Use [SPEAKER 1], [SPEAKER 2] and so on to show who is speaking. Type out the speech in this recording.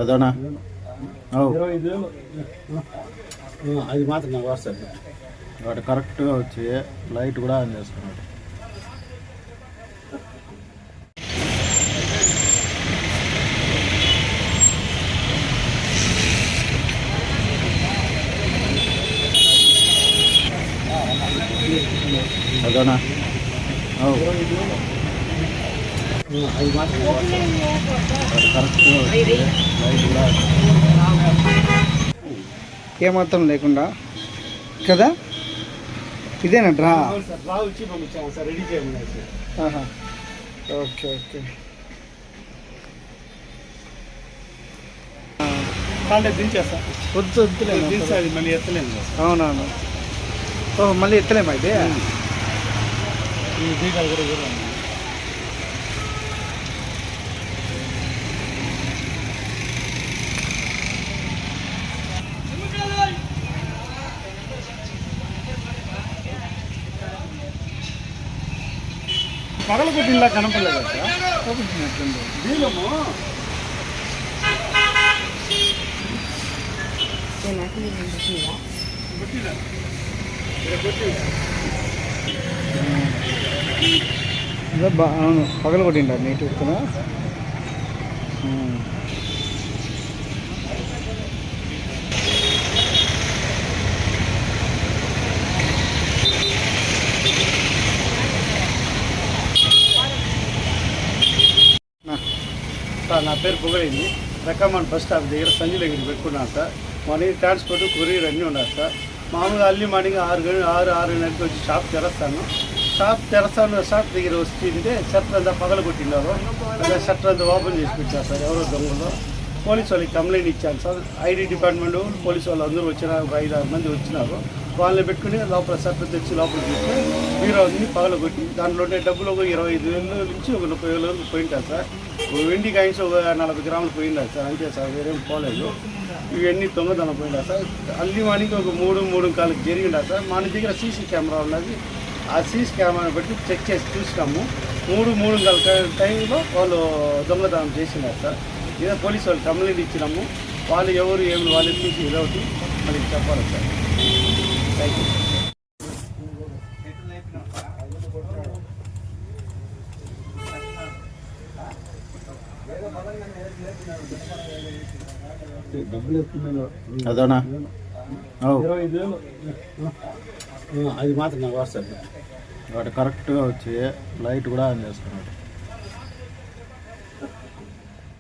[SPEAKER 1] అదనా
[SPEAKER 2] అది మాత్రం నాకు వస్తుంది.
[SPEAKER 1] వాటి కరెక్ట్గా వచ్చి లైట్ కూడా ఆన్ చేసుకున్నాడు. అదనా
[SPEAKER 2] అది మాత్రం
[SPEAKER 1] కరెక్ట్గా వచ్చి లైట్ కూడా
[SPEAKER 3] ఏమాత్రం లేకుండా కదా. ఇదేనా డ్రా?
[SPEAKER 2] డ్రా వచ్చి పంపించాము సార్, రెడీ చేయమన్నారు సార్.
[SPEAKER 3] Okay okay.
[SPEAKER 2] కాంటే దించేస్తా.
[SPEAKER 3] వద్దులేదు
[SPEAKER 2] దించాలి, మళ్ళీ ఎత్తలేము సార్.
[SPEAKER 3] అవునవును. ఓహో, మళ్ళీ ఎత్తలేమా అయితే?
[SPEAKER 2] ఈ దీపాలు కూడా చూడండి. పగల కొట్టిలా కనపడలేదు సార్. దీపము
[SPEAKER 3] అవును, పగల కొట్టిండ నీట్ కదా.
[SPEAKER 2] సార్, నా పేరు పొగడింది. రకమాన్ బస్ స్టాప్ దగ్గర సంజయ్ దగ్గర పెట్టుకున్నాను సార్. మార్నింగ్ ట్రాన్స్పోర్ట్, కొరియర్ అన్నీ ఉన్నారు సార్. మామూలుగా అర్లీ మార్నింగ్ 6:30 వచ్చి షాప్ తెరస్తాను. షాప్ దగ్గర వస్తుంటే షట్టర్ అంతా పగల కొట్టినారు. అదే షట్టర్ అంతా ఓపెన్ చేసి పెట్టారు సార్ ఎవరో దొంగలు. పోలీసు వాళ్ళకి కంప్లైంట్ ఇచ్చాను సార్. ఐడి డిపార్ట్మెంట్ పోలీసు వాళ్ళు అందరూ వచ్చినారు, ఒక 5-6 మంది వచ్చినారు. వాళ్ళని పెట్టుకుని లోపల షట్టర్ తెచ్చి లోపల తీసుకుని బీరో అన్ని పగల కొట్టి దాంట్లోనే డబ్బులు ఒక 25,000 నుంచి ఒక 30,000 వరకు పోయింటారు సార్. వెండి కాయిన్స్ ఒక 40 గ్రాములు పోయిండారు సార్, అంతే సార్, వేరేం పోలేదు. ఇవన్నీ దొంగతనం పోయిండారు సార్. అల్లి మార్నింగ్ ఒక 3-3:15 జరిగిండారు సార్. మన దగ్గర సీసీ కెమెరా ఉన్నది. ఆ సీసీ కెమెరా పెట్టి చెక్ చేసి చూసినాము. 3-3:15 టైంలో వాళ్ళు దొంగతనం చేసినారు సార్. ఇదే పోలీసు వాళ్ళు కంప్లైంట్ ఇచ్చినాము. వాళ్ళు ఎవరు ఏమి వాళ్ళు చూసి ఇదవుతూ మళ్ళీ చెప్పాలి సార్. Thank you.
[SPEAKER 1] అదనా
[SPEAKER 2] 25,000 అది మాత్రం నాకు వస్తుంది.
[SPEAKER 1] వాటి కరెక్ట్గా వచ్చి లైట్ కూడా ఆన్ చేసుకున్నాడు.